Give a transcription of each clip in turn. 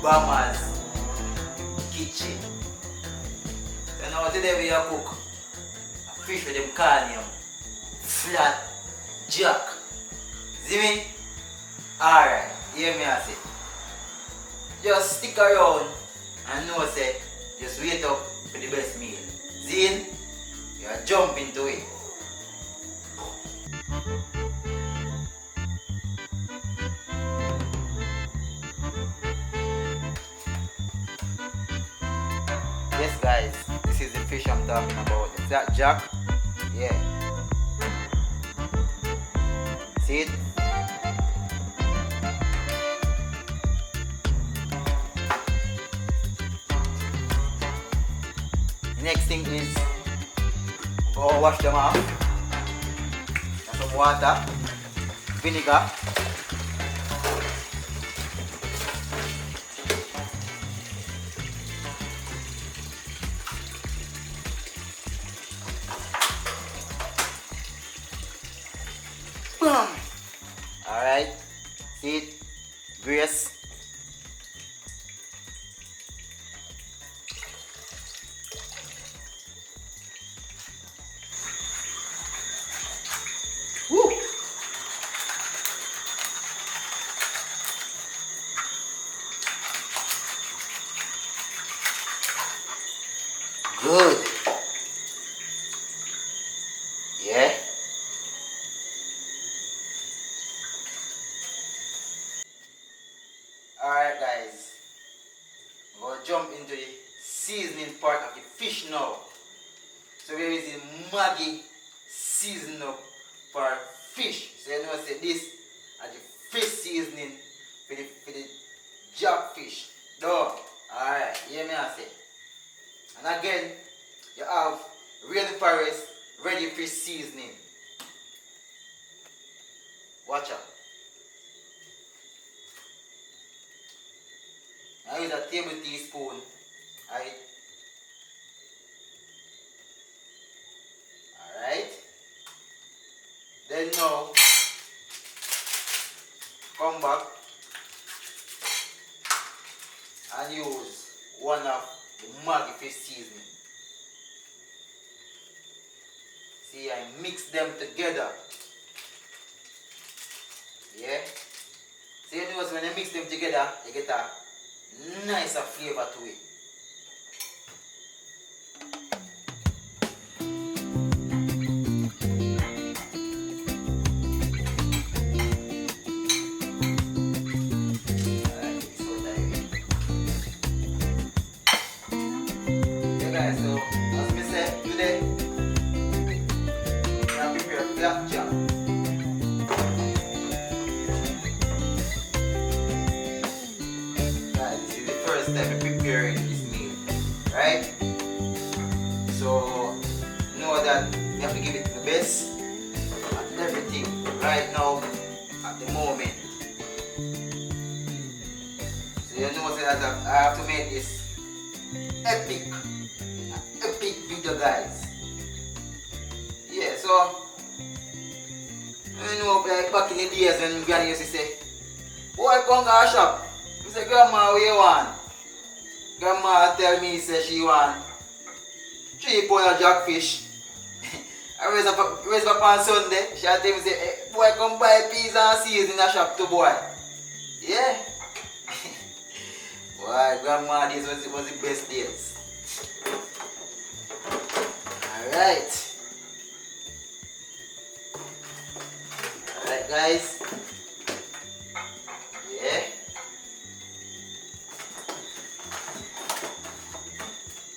Bammazz Kitchen. So now today we are cook a fish with them call him flat jack. See me? Alright, hear me I say. Just stick around and know say just wait up for the best meal. Zin, you are jump into it. Yes guys, this is the fish I'm talking about. Is that jack? Yeah. See it? Next thing is go wash them off. And some water, vinegar. Boom. Alright, see it? Grace. Woo. Good. Yeah. Alright guys, we're going to jump into the seasoning part of the fish now. So here is the Maggi seasoning for fish. So you know say this is the fish seasoning for the jack fish. Done. Alright, hear me I say. And again, you have rainforest ready fish seasoning. Watch out. I use a table teaspoon. Alright. Then now come back and use one of the Maggi fish seasoning. See, I mix them together. Yeah. See, you notice when you mix them together, you get a nicer flavor to it. Okay guys, so as me said today, we are preparing black jack. First time preparing this meal, right? So know that you have to give it the best and everything right now at the moment. So you know that I have to make this epic video guys. Yeah, so you know like back in the days when Granny used to say, boy come to our shop. I say, Grandma, what you want? Grandma tell me say she want 3 pounds of jackfish. I raise up on Sunday. She tell me say, hey, boy, come buy peas and seeds in the shop too, boy. Yeah. Boy, Grandma, this was the best days. Alright. Alright, guys. Yeah.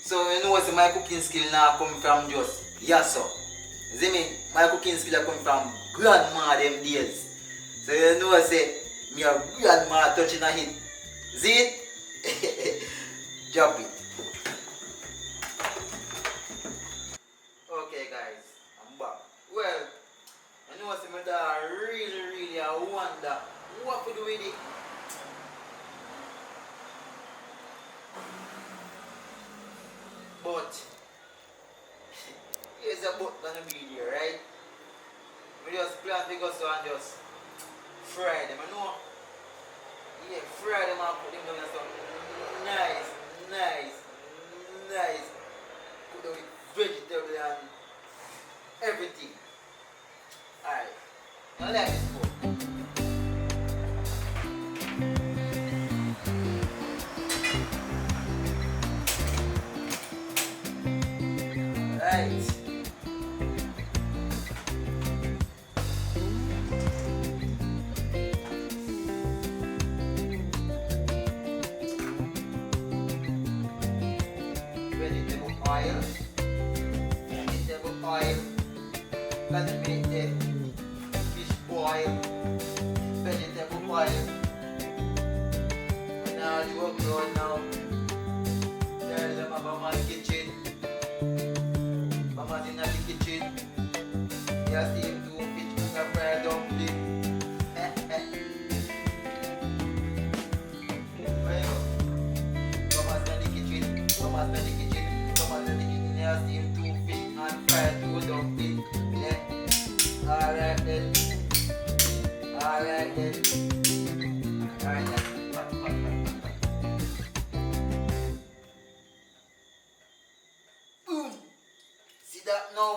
So you know what my cooking skill now come from just yes sir. See me, my cooking skill come from grandma them days. So you know say me a grandma touching a hit. See it? Drop it. Okay guys, I'm back. Well, you know what my dad really I wonder what to do with it. But here's a boat gonna be there, right? We just plant the gusto and just fry them, you know? Yeah, fry them and put them down and stuff. nice, nice, nice. Put on vegetable and everything. Alright. Now let it go. Right. Vegetable oil. Vegetable oil. Gonna make the fish boil. Vegetable oil. And now you work on now. There's a Bammazz Kitchen. Bammazz in the kitchen. You see him do fish finger fried dumpling. Well, Bammazz in the kitchen. Bammazz in the kitchen. Bammazz in the kitchen. You see him do fish and fried dumpling. Yeah. Alright then. Alright then. Alright then. Boom. See that now?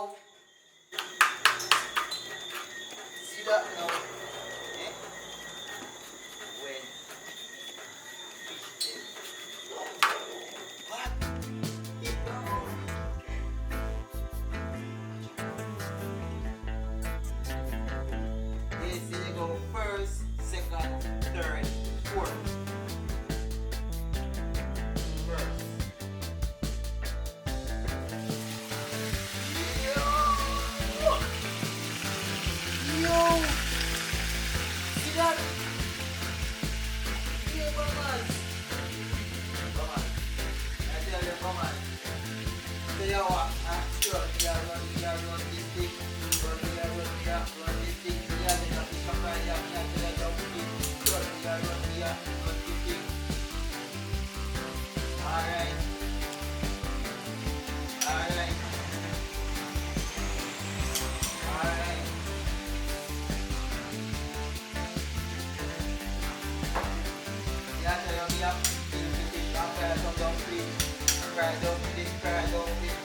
See that now? Eh? When fish them. What? It down. They say you go first, second, third, fourth. First. Yo! See that? Yeah, Bammazz. Bammazz. I tell you, Bammazz. Say you what? Run this thing. Run this thing. Yeah, they have to come right here. Yeah, they have to run this thing. Alright. Alright. Alright. Yeah, so you have to fish and fry some dumpling. Fry dumpling. Fry dumpling.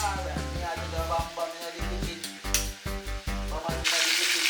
Alright, me a do the bam in the kitchen. Bammazz in the kitchen.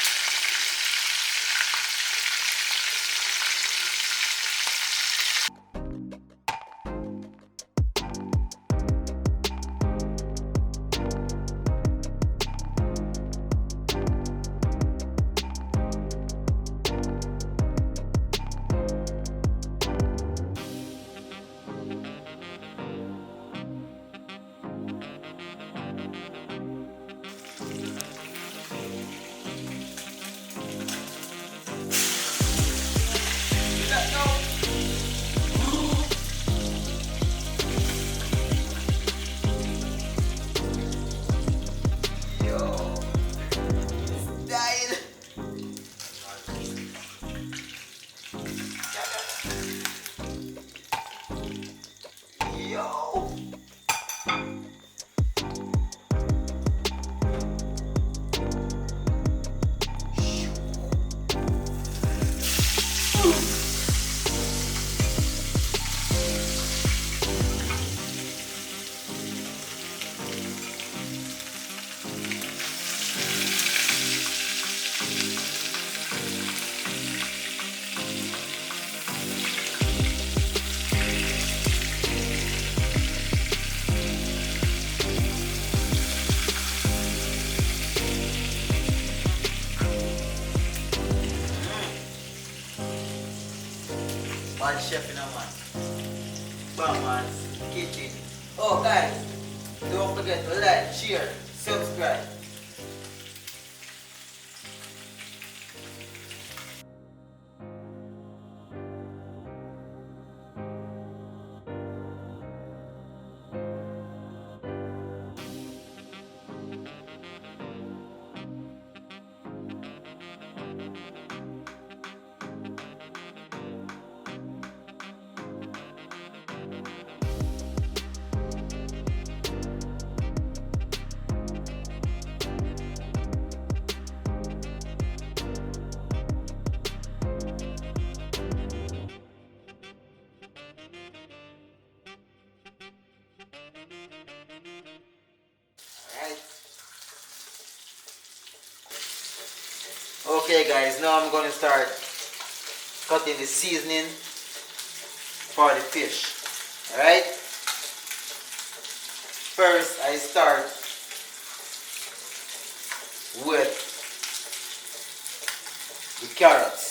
One chef in a man. Bammazz Kitchen. Oh guys, don't forget to like, share, subscribe. Okay guys, now I'm gonna start cutting the seasoning for the fish. Alright? First I start with the carrots.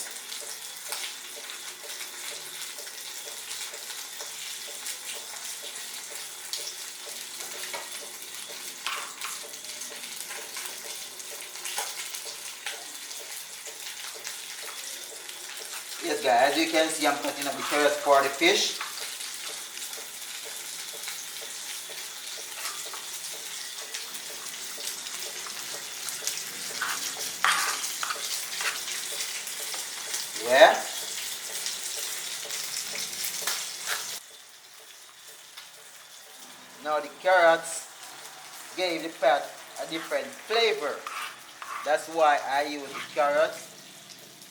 Yes guys, as you can see, I'm cutting up the carrots for the fish. Yeah. Now the carrots gave the pot a different flavor. That's why I use the carrots.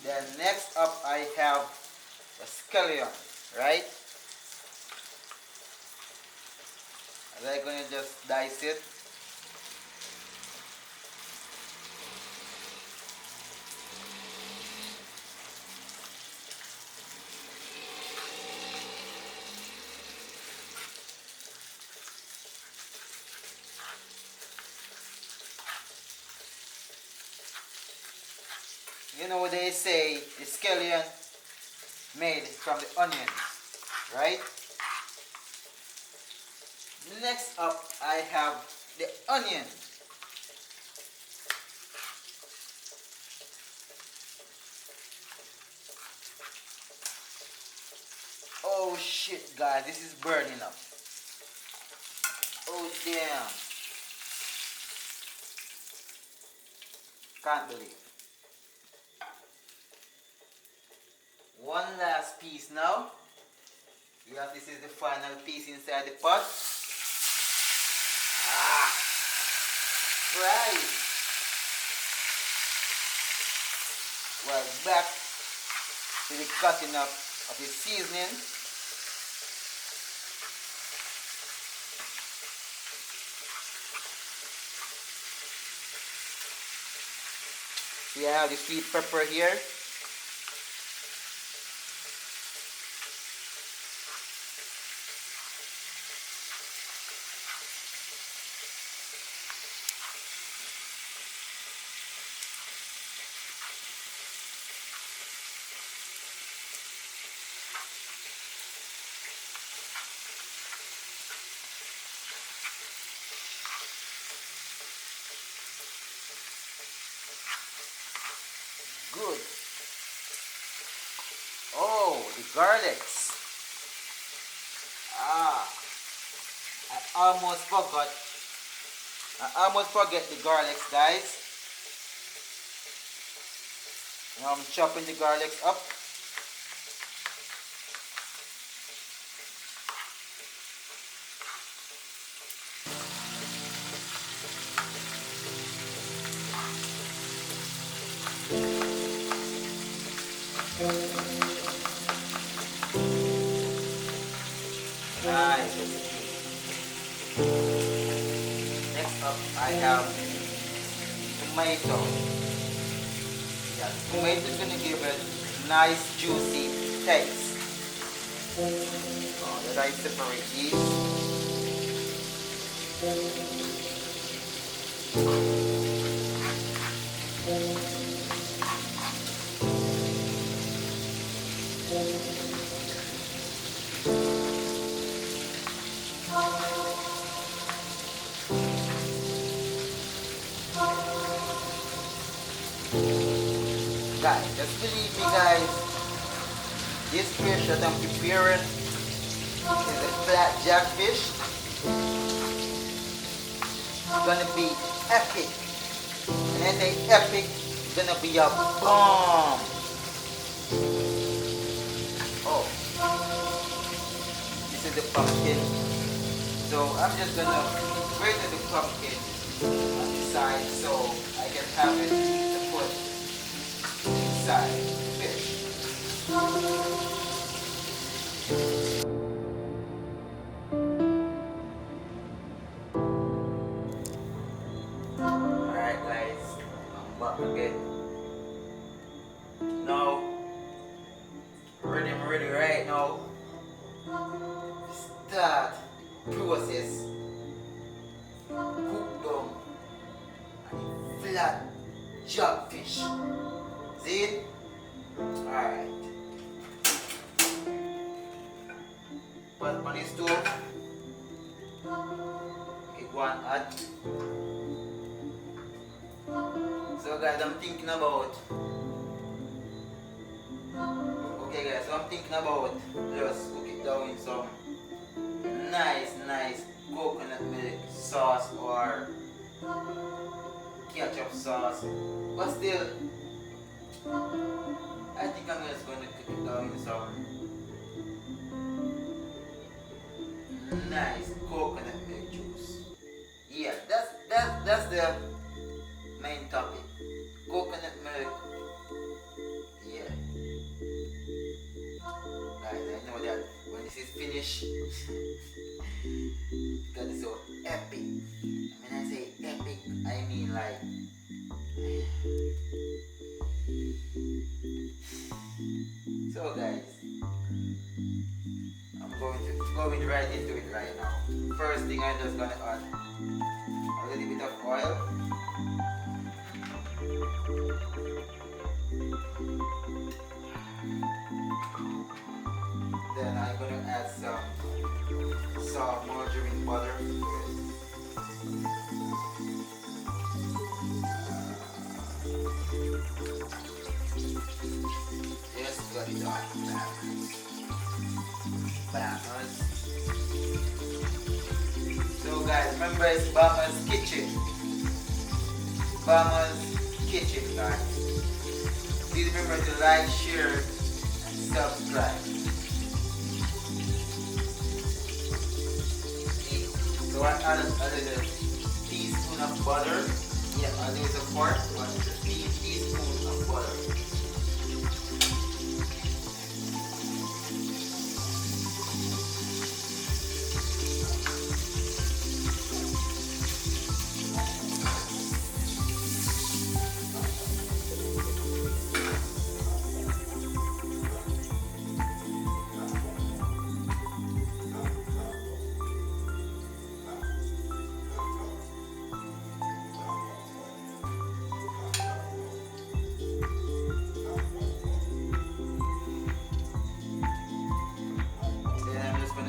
Then next up I have the scallion, right? And I'm gonna just dice it. You know they say the scallion made from the onions, right? Next up I have the onion. Oh shit guys, this is burning up. Oh damn. Can't believe. One last piece now. Yeah, this is the final piece inside the pot. Ah, fry it. Well, back to the cutting up of the seasoning. See, I have the sweet pepper here. Good. Oh, the garlics. Ah, I almost forgot. I almost forget the garlics, guys. Now I'm chopping the garlics up. Nice. Next up, I have tomato. Yeah, tomato is gonna give it nice juicy taste. Let I separate these. Guys, just believe me guys, this fish that I'm preparing is a flat jackfish. It's gonna be epic. And when I say epic, it's gonna be a bomb. Oh, this is the pumpkin. So I'm just gonna grate the pumpkin on the side so I can have it to put inside the fish. Alright guys, I'm back again. process cook down and flat jog fish. See it? Alright. Put on the stove. Okay, go and add. So guys, I'm thinking about just cook it down in some nice coconut milk sauce or ketchup sauce. But still, I think I'm just going to cook it down in some nice coconut milk juice. Yeah, that's the main topic. Coconut milk. Yeah. Guys, I know that when this is finished, because it's so epic. When I say epic, I mean like so guys, I'm going right into it right now. First thing, I'm just gonna add a little bit of oil. Then I'm gonna add some soft margarine butter to it. Just got it on. Bammazz. So guys, remember it's Bammazz Kitchen. Bammazz Kitchen, guys. Please remember to like, share, and subscribe. So I added a little teaspoon of butter. Yeah, I think it's a quart, but it's a teaspoon of butter.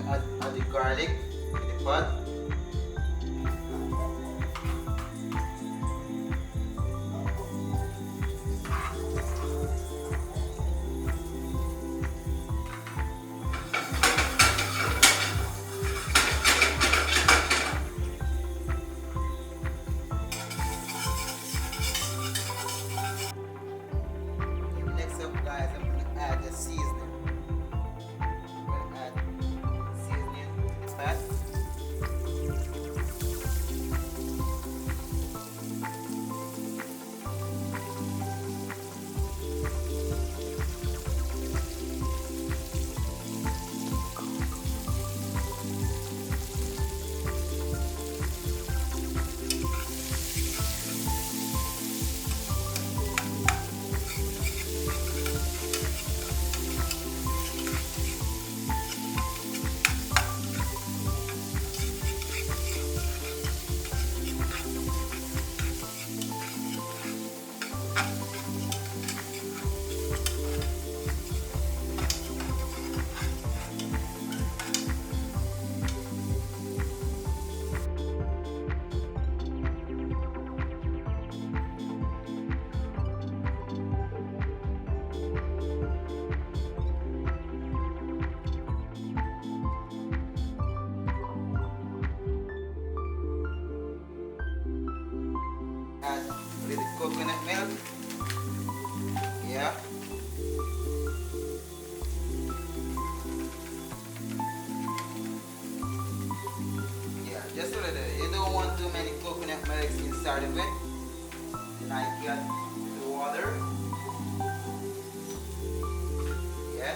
Add the garlic in the pot. Next up, guys, I'm going to add the seasoning. Add a little coconut milk. Yeah. Yeah, just a little. You don't want too many coconut milks inside of it. Then I got the water. Yeah.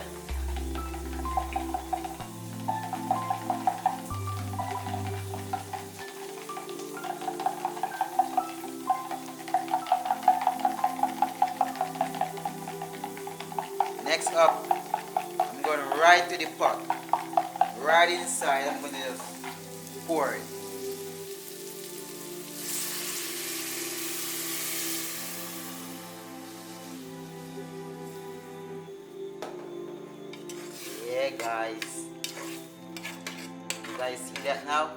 Next up, I'm going right to the pot. Right inside, I'm going to just pour it. Yeah, guys. You guys see that now?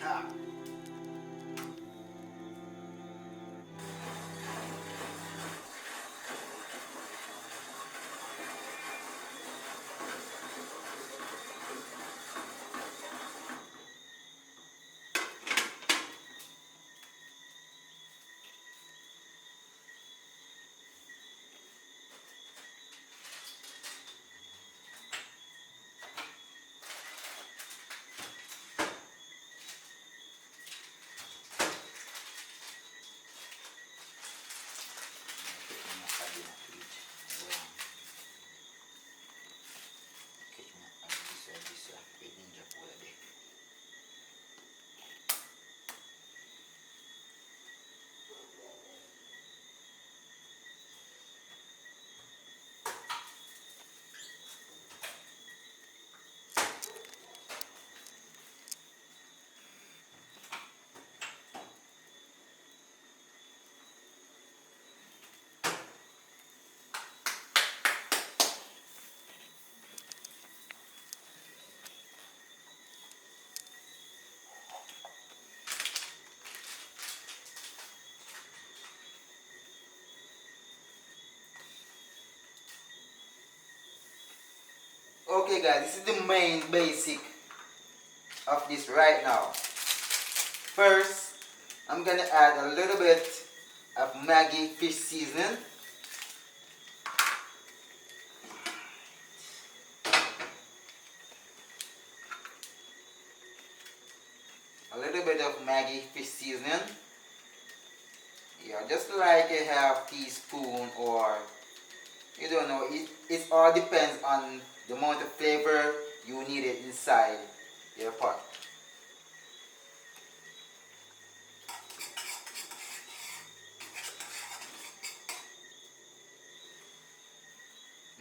Ha. Okay guys, this is the main basic of this right now. First, I'm gonna add a little bit of Maggi fish seasoning. A little bit of Maggi fish seasoning. Yeah, just like a half teaspoon, or you don't know, it all depends on the amount of flavor you need it inside your pot.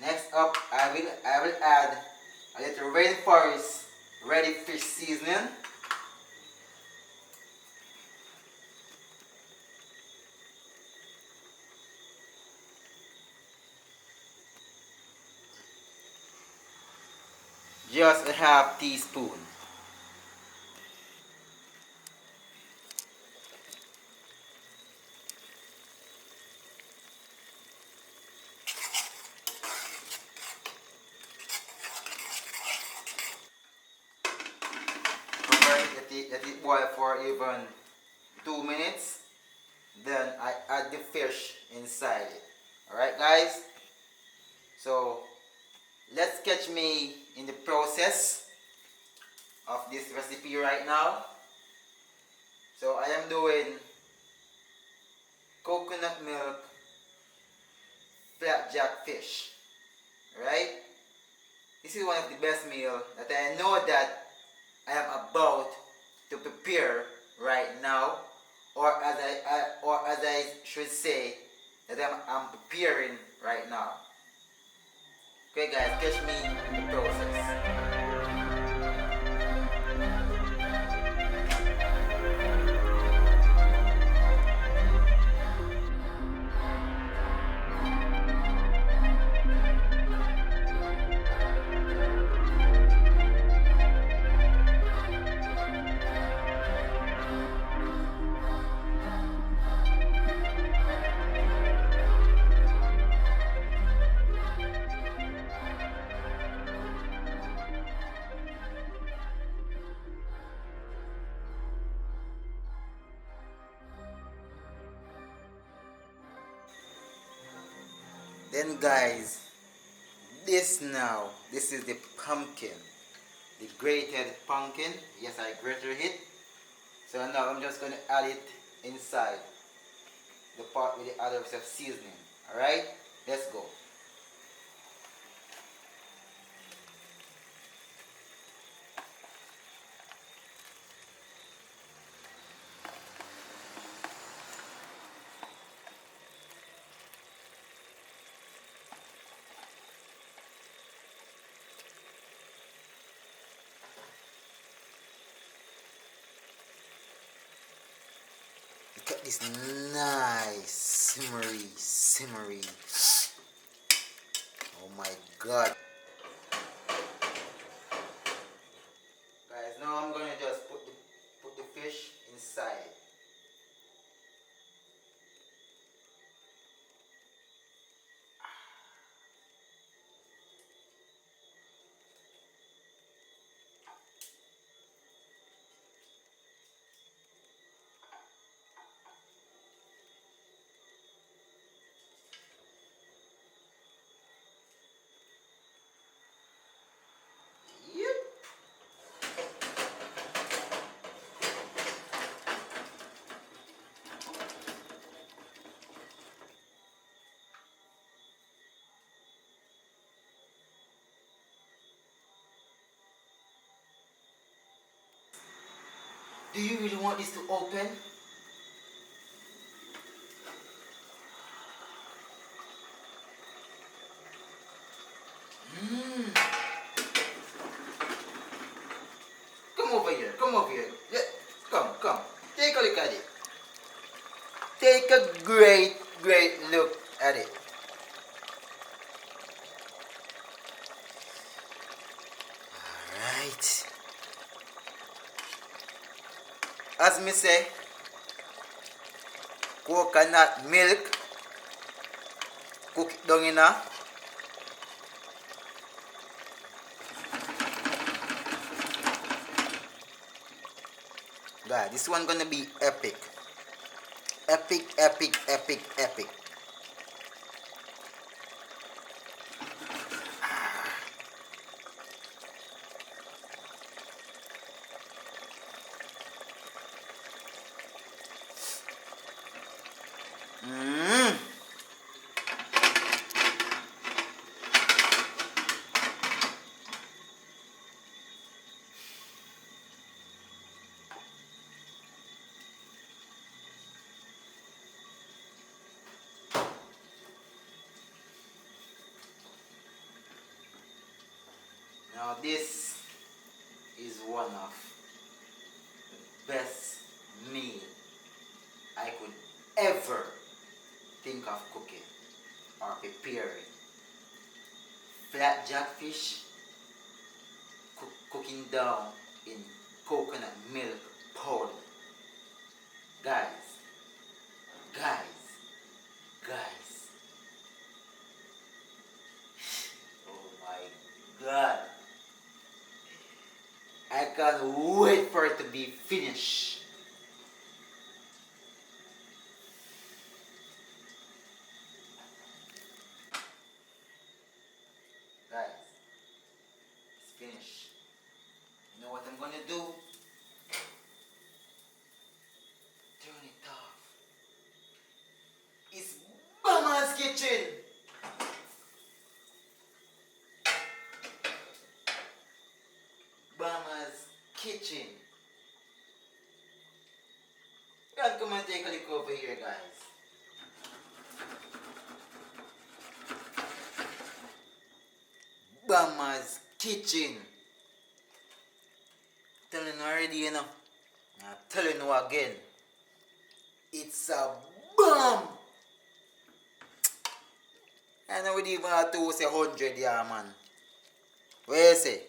Next up, I will add a little rainforest ready fish seasoning. Just a half teaspoon. Let it boil for even 2 minutes. Then I add the fish inside it. Alright guys? So let's catch me in the process of this recipe right now. So I am doing coconut milk flapjack fish. Right? This is one of the best meals that I know that I am about to prepare right now, or as I should say, that I'm preparing right now. Okay guys, catch me in the process. Then guys, this is the pumpkin, the grated pumpkin. Yes, I grated it. So now I'm just going to add it inside the pot with the other stuff seasoning. Alright, let's go. get this nice simmery. Oh my god. Guys, now I'm gonna just put the fish inside. Yep. Do you really want this to open? Come over here. Yeah, come. Take a look at it. Take a great look at it. Alright. As me say, coconut milk, cook it down in a. God, this one gonna be epic. Epic. Now this is one of the best meal I could ever think of cooking or preparing. Flat jackfish cooking down in coconut milk powder. Guys. Oh my god. I can't wait for it to be finished. Guys, it's finished. You know what I'm gonna do? Turn it off. It's Bammazz Kitchen. Bammazz Kitchen. You can come and take a look over here, guys. Bammazz Kitchen. Telling you already, you know. I'm telling you again. It's a bomb. I know we didn't even have to say 100, yeah, man. What you say?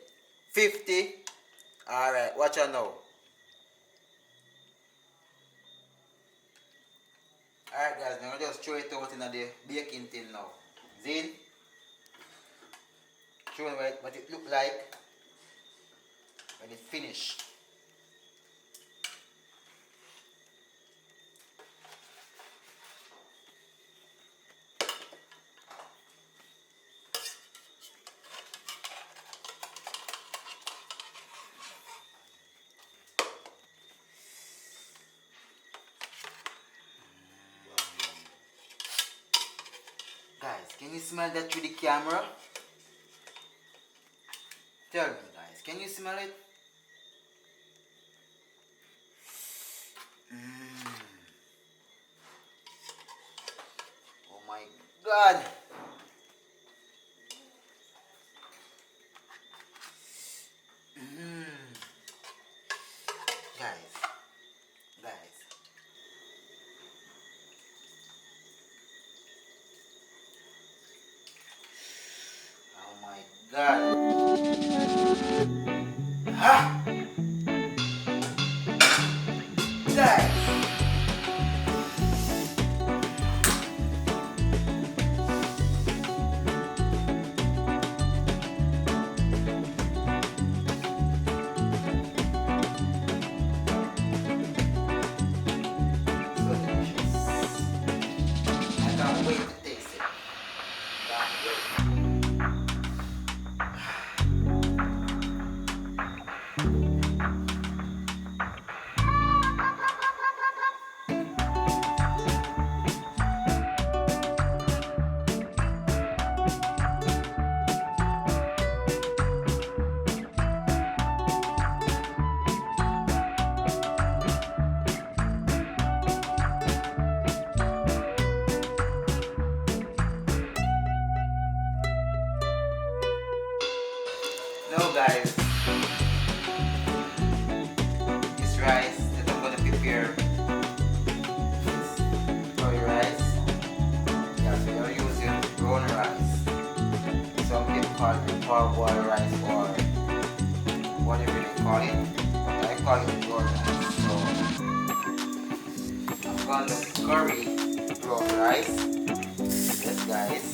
50? Alright, watch out now. Alright, guys, now just throw it out in the baking tin now. Zin? Show me what it look like when it's finished. Guys, can you smell that through the camera? Tell me, guys, can you smell it? Oh my god! Guys. God. Ha! Guys. So delicious. I can't wait to taste it. Can't wait. Now guys, this rice that I'm gonna prepare is curry rice. Yeah, so you're using brown rice. Some people call it parboiled rice or whatever they call it. But I call it brown rice. So I'm gonna curry brown rice. Yes guys.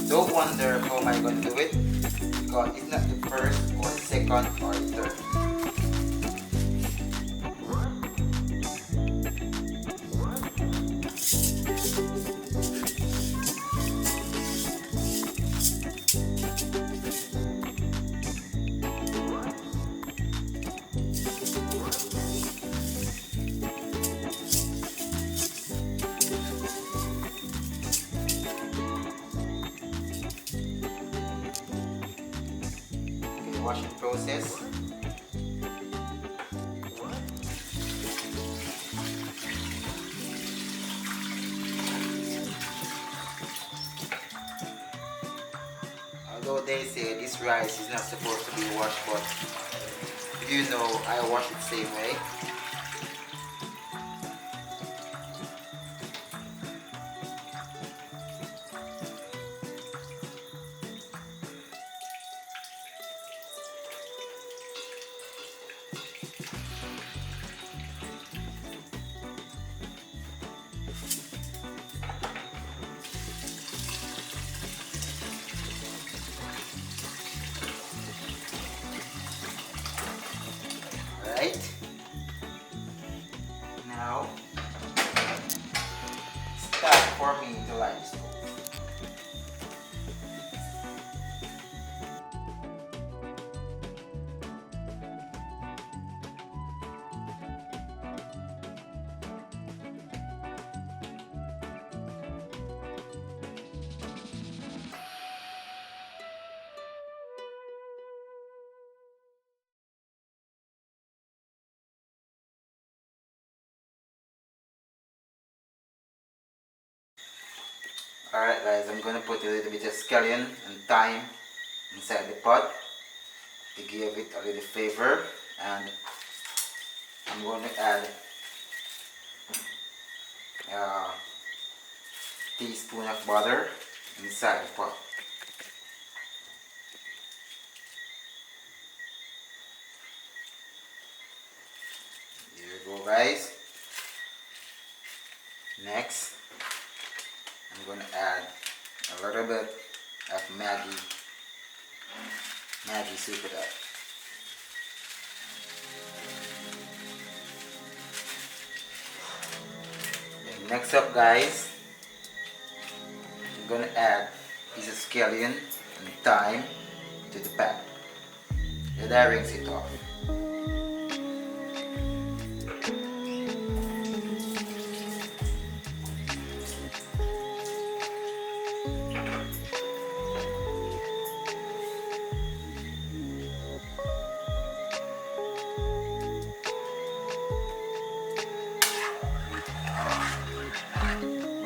Don't wonder how am I gonna do it, because it's not the first or second or third. Okay, washing process. Although they say this rice is not supposed to be washed, but you know I wash it same way. Right? Now, start for me to light the stove. Alright guys, I'm gonna put a little bit of scallion and thyme inside the pot to give it a little flavor, and I'm going to add a teaspoon of butter inside the pot. Here we go guys. Next, I'm going to add a little bit of Maggi super dot. Then next up guys, I'm going to add a piece of scallion and thyme to the pan. Then I rinse it off.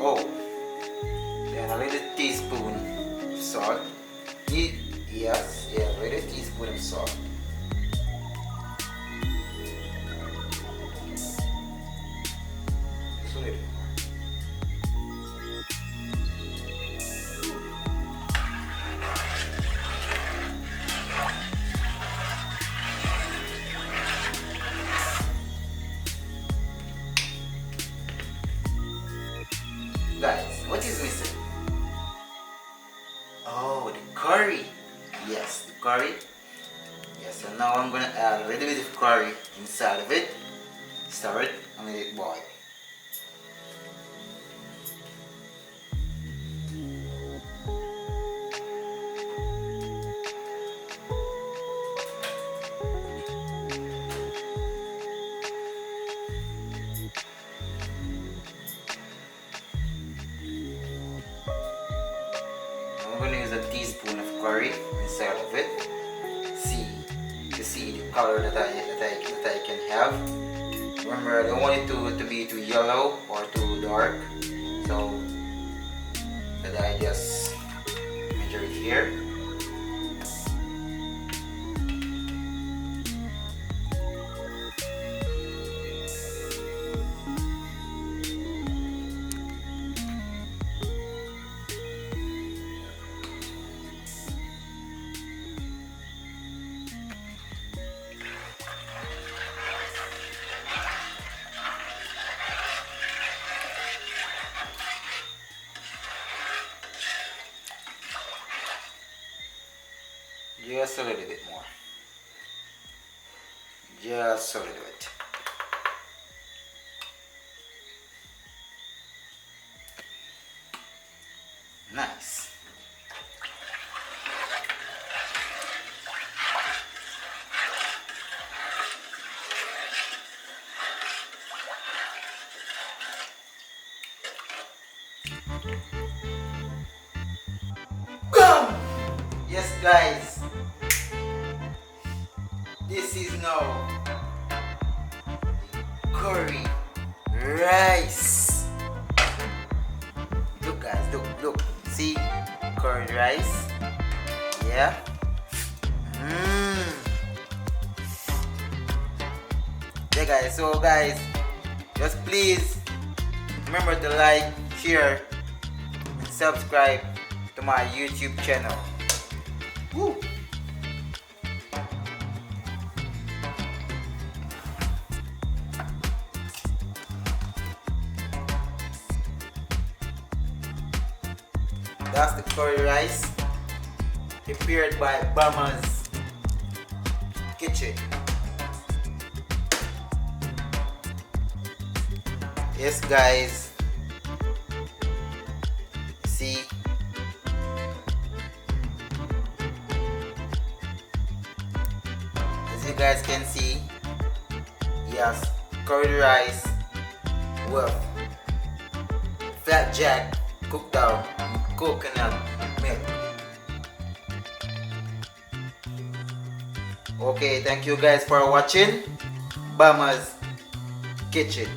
Oh, then a little teaspoon of salt. Yes, yeah, a little teaspoon of salt. Just a little more. Yes, the curry. Yes, so now I'm gonna add a little bit of curry inside of it. Stir it and let it boil. I'm going to use a teaspoon of curry inside of it. To see the color that I can have. Remember, I don't want it to be too yellow or too dark. So that I just measure it here. Just a little bit more. Just a little bit. Nice. Boom! Yes, guys. This is now curry rice. Look, guys, look. See, curry rice. Yeah. Yeah, guys. So, guys, just please remember to like, share, and subscribe to my YouTube channel. Woo! That's the curry rice prepared by Bammazz Kitchen. Yes, guys. See, as you guys can see, yes, curry rice with fat jack cooked out coconut milk. Okay, thank you guys for watching Bammazz Kitchen.